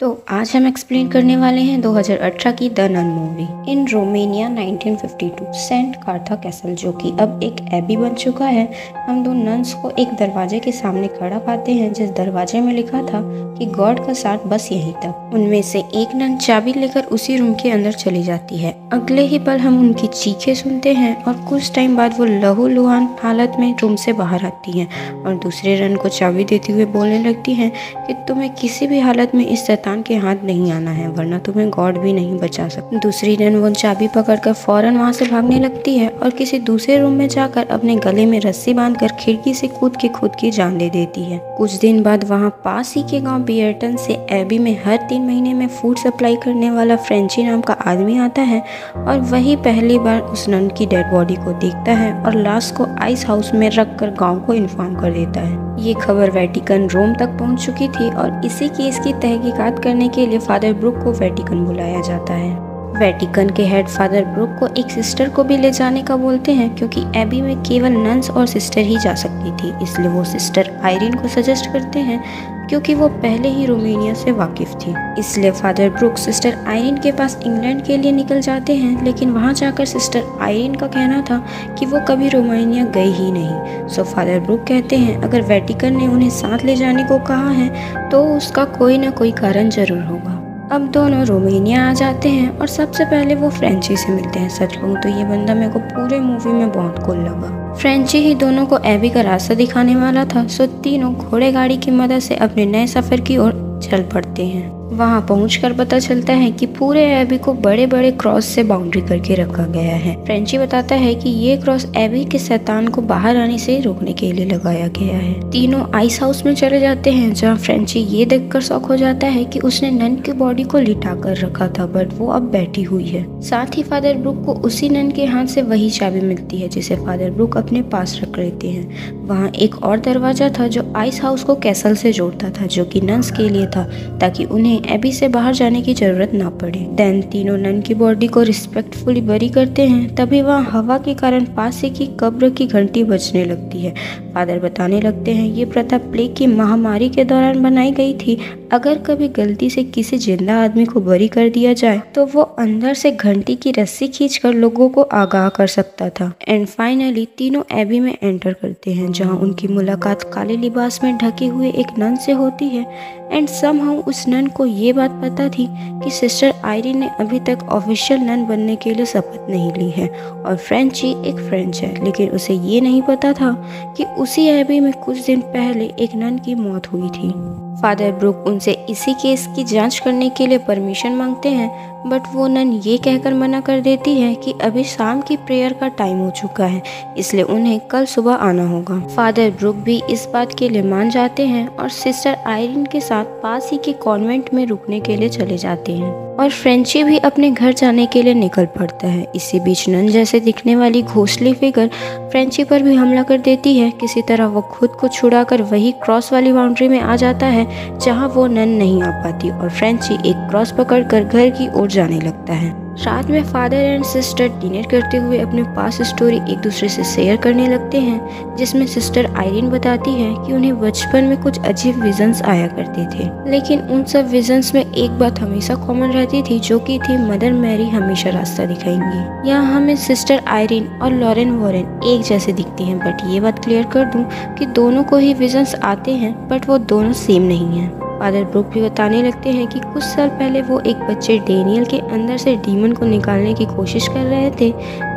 तो आज हम एक्सप्लेन करने वाले हैं 2018 की the nun movie. In Romania 1952 saint Carta castle, जो कि अब एक एबी बन चुका है, हम दो नन्स को एक दरवाजे के सामने खड़ा पाते हैं जिस दरवाजे में लिखा था कि गॉड का साथ बस यहीं तक। उनमें से एक नन चाबी लेकर उसी रूम के अंदर चली जाती है। अगले ही पल हम उनकी चीखें सुनते हैं और कुछ टाइम बाद वो लहूलुहान हालत में रूम से बाहर आती हैं और दूसरे नन को चाबी देते हुए बोलने लगती हैं कि तुम्हें किसी भी हालत में इस शैतान के हाथ नहीं आना है, वरना तुम्हें गॉड भी नहीं बचा सकता। दूसरी नन वो चाबी पकड़कर फौरन वहां से भागने लगती है और किसी दूसरे रूम में जाकर अपने गले में रस्सी बांधकर खिड़की से कूद के खुद की जान दे देती है। कुछ दिन बाद वहां पास ही के गांव बियर्टन से एबी में हर 3 महीने में फूड सप्लाई करने वाला फ्रेंची नाम का आदमी आता है और वही पहली बार उस नन की डेड बॉडी को देखता है और लाश को आइस हाउस में रखकर गाँव को इन्फॉर्म कर देता है। ये खबर वेटिकन रोम तक पहुंच चुकी थी और इसी केस की तहकीकात करने के लिए फादर ब्रूक को वेटिकन बुलाया जाता है। वेटिकन के हेड फादर ब्रूक को एक सिस्टर को भी ले जाने का बोलते हैं क्योंकि एबी में केवल नन्स और सिस्टर ही जा सकती थी, इसलिए वो सिस्टर आयरीन को सजेस्ट करते हैं क्योंकि वो पहले ही रोमेनिया से वाकिफ थी। इसलिए फादर ब्रूक सिस्टर आयरीन के पास इंग्लैंड के लिए निकल जाते हैं, लेकिन वहां जाकर सिस्टर आयरीन का कहना था कि वो कभी रोमेनिया गई ही नहीं। सो फादर ब्रूक कहते हैं अगर वेटिकन ने उन्हें साथ ले जाने को कहा है तो उसका कोई ना कोई कारण जरूर होगा। अब दोनों रोमेनिया आ जाते हैं और सबसे पहले वो फ्रेंची से मिलते हैं। सच कहूँ तो ये बंदा मेरे को पूरे मूवी में बहुत कूल लगा। फ्रेंची ही दोनों को एबी का रास्ता दिखाने वाला था, सो तीनों घोड़े गाड़ी की मदद से अपने नए सफर की ओर चल पड़ते हैं। वहां पहुंचकर पता चलता है कि पूरे एबी को बड़े बड़े क्रॉस से बाउंड्री करके रखा गया है। फ्रेंची बताता है कि ये क्रॉस एबी के शैतान को बाहर आने से रोकने के लिए लगाया गया है। तीनों आइस हाउस में चले जाते हैं जहां फ्रेंची ये देखकर शॉक हो जाता है कि उसने नन की बॉडी को लिटा कर रखा था, बट वो अब बैठी हुई है। साथ ही फादर ब्रूक को उसी नन के हाथ से वही चाबी मिलती है जिसे फादर ब्रूक अपने पास रख लेते हैं। वहाँ एक और दरवाजा था जो आइस हाउस को कैसल से जोड़ता था, जो कि नन्स के लिए था ताकि उन्हें एबी से बाहर जाने की जरूरत ना पड़े। देन तीनों नन की बॉडी को रिस्पेक्टफुली बरी करते हैं। तभी वहाँ हवा के कारण पास की कब्र की घंटी बजने लगती है। फादर बताने लगते हैं ये प्रथा प्लेग की महामारी के दौरान बनाई गई थी। अगर कभी गलती से किसी जिंदा आदमी को बरी कर दिया जाए तो वो अंदर से घंटी की रस्सी खींचकर लोगों को आगाह कर सकता था। एंड फाइनली तीनों एबी में एंटर करते हैं जहाँ उनकी मुलाकात काले लिबास में ढके हुए एक नन से होती है। एंड समहाउ उस नन को ये बात पता थी कि सिस्टर आयरीन ने अभी तक ऑफिशियल नन बनने के लिए शपथ नहीं ली है और फ्रेंची एक फ्रेंच है, लेकिन उसे ये नहीं पता था कि उसी एबी में कुछ दिन पहले एक नन की मौत हुई थी। फादर ब्रूक उनसे इसी केस की जांच करने के लिए परमिशन मांगते हैं, बट वो नन ये कहकर मना कर देती है कि अभी शाम की प्रेयर का टाइम हो चुका है, इसलिए उन्हें कल सुबह आना होगा। फादर ब्रूक भी इस बात के लिए मान जाते हैं और सिस्टर आयरीन के साथ पास ही के कॉन्वेंट में रुकने के लिए चले जाते हैं और फ्रेंची भी अपने घर जाने के लिए निकल पड़ता है। इसी बीच नन जैसे दिखने वाली घोंसली फिगर फ्रेंची पर भी हमला कर देती है। किसी तरह वो खुद को छुड़ाकर वही क्रॉस वाली बाउंड्री में आ जाता है जहां वो नन नहीं आ पाती और फ्रेंची एक क्रॉस पकड़कर घर की ओर जाने लगता है। रात में फादर एंड सिस्टर डिनर करते हुए अपने पास स्टोरी एक दूसरे से शेयर करने लगते हैं, जिसमें सिस्टर आयरीन बताती है कि उन्हें बचपन में कुछ अजीब विजन्स आया करते थे, लेकिन उन सब विजन्स में एक बात हमेशा कॉमन रहती थी, जो कि थी मदर मैरी हमेशा रास्ता दिखाएंगी। यहाँ हमें सिस्टर आयरीन और लॉरेन वॉरेन एक जैसे दिखती हैं, बट ये बात क्लियर कर दूं कि दोनों को ही विजन्स आते हैं, बट वो दोनों सेम नहीं हैं। फादर ब्रूक भी बताने लगते हैं कि कुछ साल पहले वो एक बच्चे डेनियल के अंदर से डीमन को निकालने की कोशिश कर रहे थे,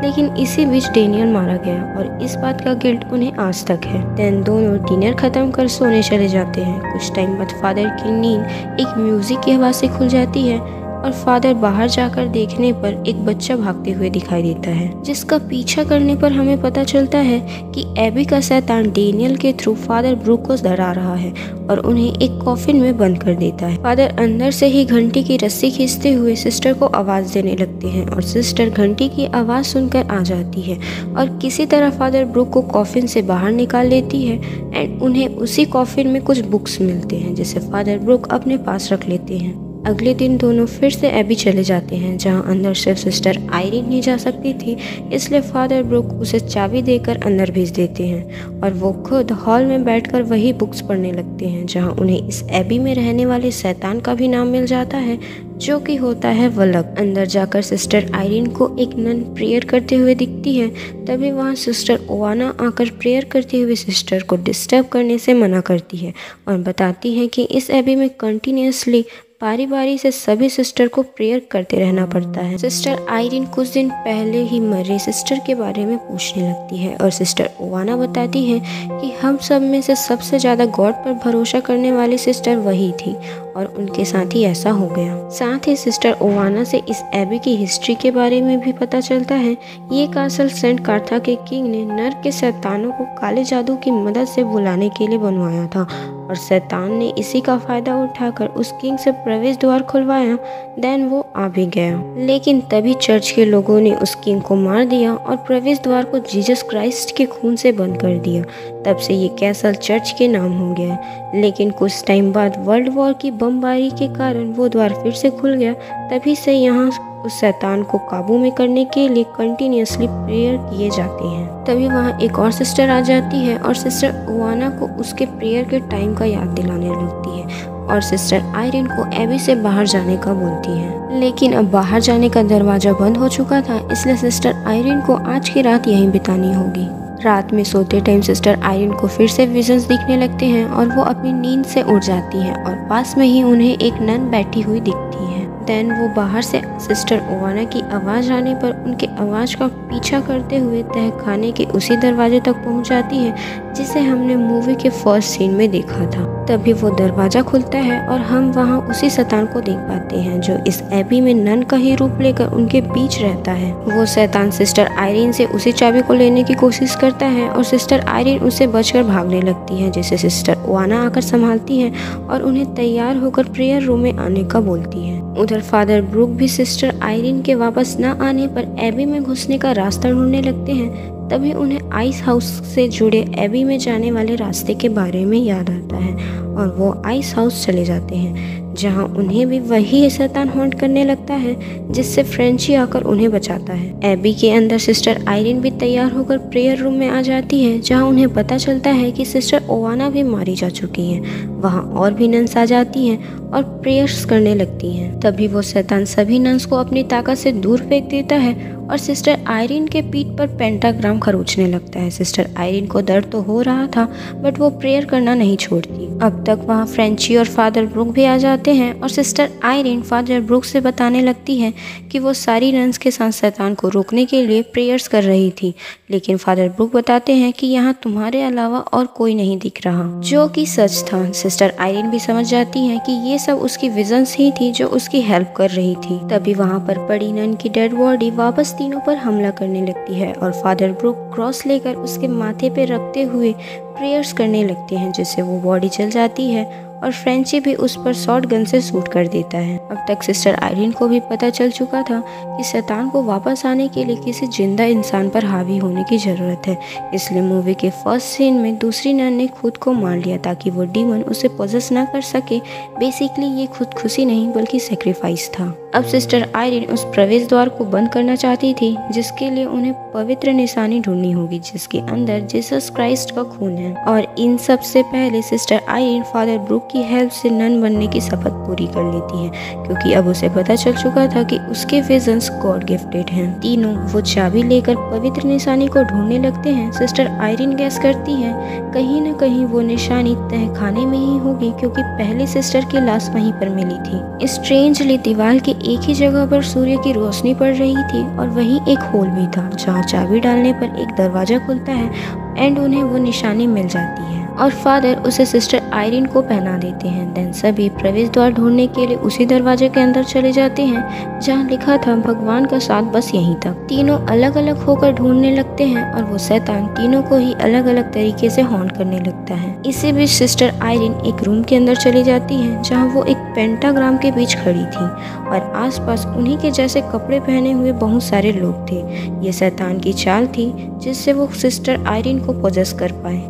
लेकिन इसी बीच डेनियल मारा गया और इस बात का गिल्ट उन्हें आज तक है। देन दोनों डिनर खत्म कर सोने चले जाते हैं। कुछ टाइम बाद फादर की नींद एक म्यूजिक की आवाज से खुल जाती है और फादर बाहर जाकर देखने पर एक बच्चा भागते हुए दिखाई देता है, जिसका पीछा करने पर हमें पता चलता है कि एबी का शैतान डेनियल के थ्रू फादर ब्रूक को डरा रहा है और उन्हें एक कॉफिन में बंद कर देता है। फादर अंदर से ही घंटी की रस्सी खींचते हुए सिस्टर को आवाज देने लगते हैं और सिस्टर घंटी की आवाज सुनकर आ जाती है और किसी तरह फादर ब्रूक को कॉफिन से बाहर निकाल लेती है। एंड उन्हें उसी कॉफिन में कुछ बुक्स मिलते हैं जिसे फादर ब्रूक अपने पास रख लेते हैं। अगले दिन दोनों फिर से एबी चले जाते हैं, जहां अंदर सिर्फ सिस्टर आयरीन ही जा सकती थी, इसलिए फादर ब्रूक उसे चाबी देकर अंदर भेज देते हैं और वो खुद हॉल में बैठकर वही बुक्स पढ़ने लगते हैं, जहां उन्हें इस एबी में रहने वाले शैतान का भी नाम मिल जाता है, जो कि होता है वलक। अंदर जाकर सिस्टर आयरीन को एक नन प्रेयर करते हुए दिखती है। तभी वहाँ सिस्टर ओवाना आकर प्रेयर करते हुए सिस्टर को डिस्टर्ब करने से मना करती है और बताती है कि इस एबी में कंटिन्यूसली बारी बारी से सभी सिस्टर को प्रेयर करते रहना पड़ता है। सिस्टर आयरीन कुछ दिन पहले ही मरे सिस्टर के बारे में पूछने लगती है और सिस्टर ओवाना बताती है कि हम सब में से सबसे ज़्यादा गॉड पर भरोसा करने वाली सिस्टर वही थी और उनके साथ ही ऐसा हो गया। साथ ही सिस्टर ओवाना से इस एबी की हिस्ट्री के बारे में भी पता चलता है। ये कासल सेंट काथा के किंग ने नर के शैतानों को काले जादू की मदद से बुलाने के लिए बनवाया था और शैतान ने इसी का फायदा उठाकर उस किंग से प्रवेश द्वार खुलवाया। देन वो आ भी गया, लेकिन तभी चर्च के लोगों ने उस किंग को मार दिया और प्रवेश द्वार को जीसस क्राइस्ट के खून से बंद कर दिया। तब से ये कैसल चर्च के नाम हो गया। लेकिन कुछ टाइम बाद वर्ल्ड वॉर की बमबारी के कारण वो द्वार फिर से खुल गया। तभी से यहाँ उस शैतान को काबू में करने के लिए कंटिन्यूसली प्रेयर किए जाते हैं। तभी वहाँ एक और सिस्टर आ जाती है और सिस्टर ओवाना को उसके प्रेयर के टाइम का याद दिलाने लगती है और सिस्टर आयरीन को एबी से बाहर जाने का बोलती है। लेकिन अब बाहर जाने का दरवाजा बंद हो चुका था, इसलिए सिस्टर आयरीन को आज की रात यहीं बितानी होगी। रात में सोते टाइम सिस्टर आयरीन को फिर से विजन्स दिखने लगते हैं और वो अपनी नींद से उठ जाती है और पास में ही उन्हें एक नन बैठी हुई दिखती है। देन वो बाहर से सिस्टर ओवाना की आवाज़ आने पर उनके आवाज़ का पीछा करते हुए तहखाने के उसी दरवाजे तक पहुंच जाती है जिसे हमने मूवी के फर्स्ट सीन में देखा था। तभी वो दरवाज़ा खुलता है और हम वहां उसी शैतान को देख पाते हैं जो इस एबी में नन का ही रूप लेकर उनके बीच रहता है। वो शैतान सिस्टर आयरीन से उसी चाबी को लेने की कोशिश करता है और सिस्टर आयरीन उससे बचकर भागने लगती है, जिसे सिस्टर ओवाना आकर संभालती है और उन्हें तैयार होकर प्रेयर रूम में आने का बोलती है। उधर फादर ब्रूक भी सिस्टर आयरीन के वापस न आने पर एबी में घुसने का रास्ता ढूंढने लगते हैं। तभी उन्हें आइस हाउस से जुड़े एबी में जाने वाले रास्ते के बारे में याद आता है और वो आइस हाउस चले जाते हैं, जहां उन्हें भी वही शैतान हॉन्ट करने लगता है, जिससे फ्रेंची आकर उन्हें बचाता है। एबी के अंदर सिस्टर आयरीन भी तैयार होकर प्रेयर रूम में आ जाती है, जहां उन्हें पता चलता है कि सिस्टर ओवाना भी मारी जा चुकी हैं। वहां और भी नन्स आ जाती हैं और प्रेयर्स करने लगती हैं। तभी वो शैतान सभी नन्स को अपनी ताकत से दूर फेंक देता है और सिस्टर आयरीन के पीठ पर पेंटाग्राम खरोचने लगता है। सिस्टर आयरीन को दर्द तो हो रहा था, बट वो प्रेयर करना नहीं छोड़ती। अब तक वहाँ फ्रेंची और फादर ब्रूक भी आ जाते हैं और सिस्टर आयरीन फादर ब्रूक से बताने लगती है कि वो सारी नन्स के साथ शैतान को रोकने के लिए प्रेयर्स कर रही थी, लेकिन फादर ब्रूक बताते हैं कि यहाँ तुम्हारे अलावा और कोई नहीं दिख रहा, जो कि सच था। सिस्टर आयरीन भी समझ जाती है कि ये सब उसकी विजन्स ही थी जो उसकी हेल्प कर रही थी। तभी वहाँ पर पड़ी नन की डेड बॉडी वापस तीनों पर हमला करने लगती है और फादर ब्रूक क्रॉस लेकर उसके माथे पे रखते हुए प्रेयर्स करने लगते हैं, जिससे वो बॉडी जल जाती है और फ्रेंची भी उस पर शॉर्ट गन से शूट कर देता है। अब तक सिस्टर आयरीन को भी पता चल चुका था कि शैतान को वापस आने के लिए किसी जिंदा इंसान पर हावी होने की ज़रूरत है, इसलिए मूवी के फर्स्ट सीन में दूसरी नन ने खुद को मार लिया ताकि वो डीमन उसे पोजेस ना कर सके। बेसिकली ये खुदकुशी नहीं बल्कि सेक्रीफाइस था। अब सिस्टर आयरीन उस प्रवेश द्वार को बंद करना चाहती थी, जिसके लिए उन्हें पवित्र निशानी ढूंढनी होगी जिसके अंदर जीसस क्राइस्ट का खून है। और इन सब से पहले सिस्टर आयरीन फादर ब्रूक की हेल्प से नन बनने की शपथ पूरी कर लेती है, क्योंकि अब उसे पता चल चुका था कि उसके विजन्स गॉड गिफ्टेड हैं। तीनों वो चाबी लेकर पवित्र निशानी को ढूंढने लगते हैं। सिस्टर आयरीन गैस करती है कहीं न कहीं वो निशानी तहखाने में ही होगी, क्योंकि पहले सिस्टर की लाश वहीं पर मिली थी। स्ट्रेंजली दीवार के एक ही जगह पर सूर्य की रोशनी पड़ रही थी और वहीं एक होल भी था, जहाँ चाबी डालने पर एक दरवाजा खुलता है एंड उन्हें वो निशानी मिल जाती है और फादर उसे सिस्टर आयरीन को पहना देते हैं। देन सभी प्रवेश द्वार ढूंढने के लिए उसी दरवाजे के अंदर चले जाते हैं जहाँ लिखा था भगवान का साथ बस यहीं तक। तीनों अलग अलग होकर ढूंढने लगते हैं और वो शैतान तीनों को ही अलग अलग तरीके से हॉन्ट करने लगता है। इसी बीच सिस्टर आयरीन एक रूम के अंदर चली जाती है जहाँ वो एक पेंटाग्राम के बीच खड़ी थी और आसपास उन्हीं के जैसे कपड़े पहने हुए बहुत सारे लोग थे। ये शैतान की चाल थी जिससे वो सिस्टर आयरीन को पोजेस कर पाए।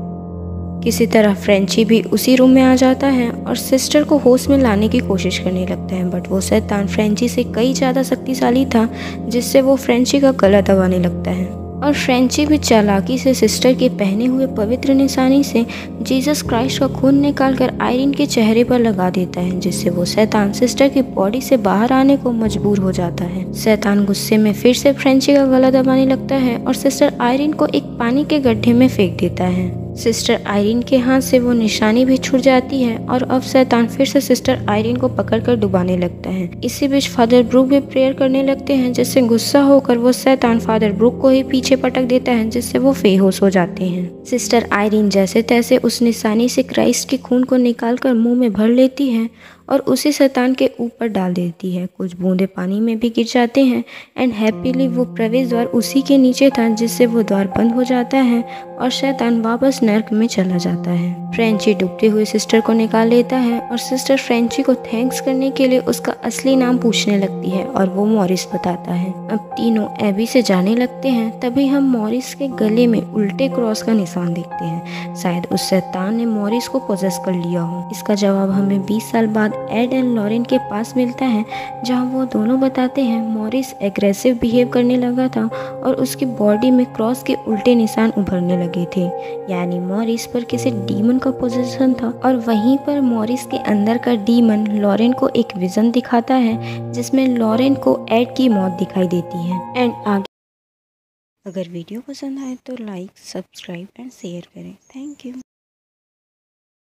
किसी तरह फ्रेंची भी उसी रूम में आ जाता है और सिस्टर को होश में लाने की कोशिश करने लगता है, बट वो शैतान फ्रेंची से कई ज़्यादा शक्तिशाली था, जिससे वो फ्रेंची का गला दबाने लगता है और फ्रेंची भी चालाकी से सिस्टर के पहने हुए पवित्र निशानी से जीसस क्राइस्ट का खून निकालकर आयरीन के चेहरे पर लगा देता है, जिससे वो शैतान सिस्टर की बॉडी से बाहर आने को मजबूर हो जाता है। शैतान गुस्से में फिर से फ्रेंची का गला दबाने लगता है और सिस्टर आयरीन को एक पानी के गड्ढे में फेंक देता है। सिस्टर आयरीन के हाथ से वो निशानी भी छूट जाती है और अब शैतान फिर से सिस्टर आयरीन को पकड़कर डुबाने लगता है। इसी बीच फादर ब्रूक भी प्रेयर करने लगते हैं, जिससे गुस्सा होकर वो शैतान फादर ब्रूक को ही पीछे पटक देता है, जिससे वो बेहोश हो जाते हैं। सिस्टर आयरीन जैसे तैसे उस निशानी से क्राइस्ट के खून को निकालकर मुंह में भर लेती है और उसे शैतान के ऊपर डाल देती है। कुछ बूंदे पानी में भी गिर जाते हैं एंड हैप्पीली वो प्रवेश द्वार उसी के नीचे था, जिससे वो द्वार बंद हो जाता है और शैतान वापस नर्क में चला जाता है। फ्रेंची डूबते हुए सिस्टर को निकाल लेता है और सिस्टर फ्रेंची को थैंक्स करने के लिए उसका असली नाम पूछने लगती है और वो मॉरिस बताता है। अब तीनों एबी से जाने लगते हैं। तभी हम मॉरिस के गले में उल्टे क्रॉस का निशान देखते हैं। शायद उस शैतान ने मॉरिस को पोजेस कर लिया हो। इसका जवाब हमें 20 साल बाद एड एंड लॉरेन के पास मिलता है, जहां वो दोनों बताते हैं मॉरिस एग्रेसिव बिहेव करने लगा था और उसकी बॉडी में क्रॉस के उल्टे निशान उभरने लगे थे, यानी मॉरिस पर किसी डीमन का पोजीशन था। और वहीं पर मॉरिस के अंदर का डीमन लॉरेन को एक विजन दिखाता है, जिसमें लॉरेन को एड की मौत दिखाई देती है। एंड आगे अगर वीडियो पसंद आए तो लाइक, सब्सक्राइब एंड शेयर करें। Thank you.